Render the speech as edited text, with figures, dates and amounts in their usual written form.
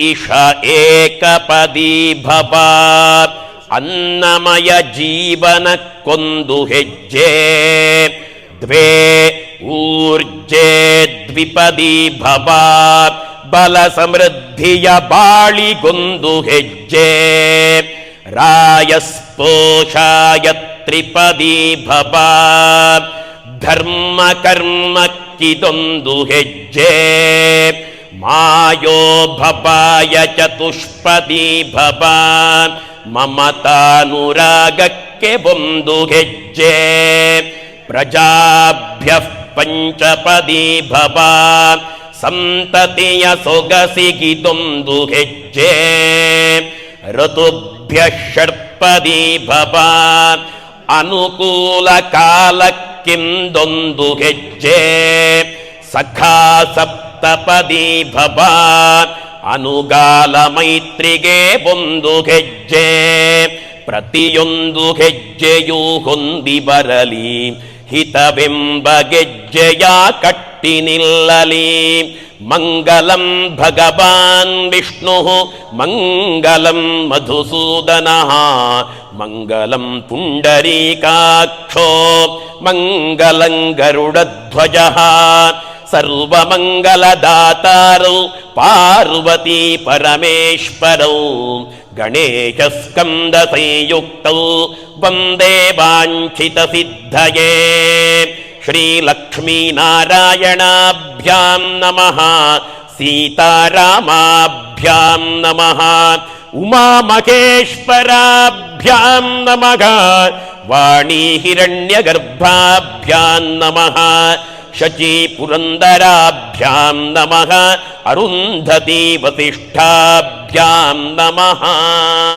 ಇಷ ಏಕಪದಿ ಭವ ಅನ್ನಮಯ ಜೀವನಕ್ಕೊಂದು ಹೆಜ್ಜೆ ದ್ವೇ ಊರ್ಜೆ ದ್ವಿಪದಿ ಭವ ಬಲ ಸಮೃದ್ಧಿಯ ಬಾಳಿಗೊಂದು ಹೆಜ್ಜೆ ರಾಯಸ್ಪೋಷಾಯ ತ್ರಿಪದಿ ಭವ ಧರ್ಮ ಕರ್ಮಕ್ಕಿದೊಂದು ಹೆಜ್ಜೆ ಮಾಯೋಭವಾಯ ಚತುಷ್ಪದಿ ಭವ ಮಮತಾನುರಾಗಕ್ಕೆ ಒಂದು ಹೆಜ್ಜೆ ಪ್ರಜಾಭ್ಯ ಪಂಚಪದಿ ಭವ ಸಂತತಿಯ ಸೊಗಸಿಗಿದೊಂದು ಹೆಜ್ಜೆ ಋತುಭ್ಯ ಷಟ್ಪದಿ ಭವ ಅನುಕೂಲ ಕಾಲಕ್ಕಿಂದೊಂದು ಹೆಜ್ಜೆ ಸಖಾ ಸಪ್ತಪದಿ ಭವ ಅನುಗಾಲ ಮೈತ್ರಿಗೆ ಒಂದು ಹೆಜ್ಜೆ ಪ್ರತಿಯೊಂದು ಹೆಜ್ಜೆಯೂ ಹೊಂದಿ ಬರಲಿ ಹಿತವೆಂಬ ಗೆಜ್ಜೆಯ ಕಟ್ಟಿ ನಿಲ್ಲಲಿ ಮಂಗಲಂ ಭಗವಾನ್ ವಿಷ್ಣು ಮಂಗಲಂ ಮಧುಸೂದನಃ ಮಂಗಲಂ ಪುಂಡರೀಕಾಕ್ಷೋ ಮಂಗಲಂ ಗರುಡಧ್ವಜಃ ಸರ್ವಮಂಗಲದಾತಾರೌ ಪಾರ್ವತಿ ಪರಮೇಶ್ವರೌ ಗಣೇಶ ಸ್ಕಂದ ಸಂಯುಕ್ತೌ ವಂದೇ ವಾಂಛಿತ ಸಿದ್ಧಯೇ ಶ್ರೀ ಲಕ್ಷ್ಮೀ ನಾರಾಯಣಾಭ್ಯಾಂ ನಮಃ ಸೀತಾರಾಮಾಭ್ಯಾಂ ನಮಃ ಉಮಾ ಮಹೇಶ್ವರಾಭ್ಯಾಂ ನಮಃ ವಾಣಿ ಹಿರಣ್ಯಗರ್ಭಾಭ್ಯಾಂ ನಮಃ ಶಚಿ ಪುರಂದರಾಭ್ಯಾಂ ನಮಃ ಅರುಂಧತಿ ವಸಿಷ್ಠಾಭ್ಯಾಂ ನಮಃ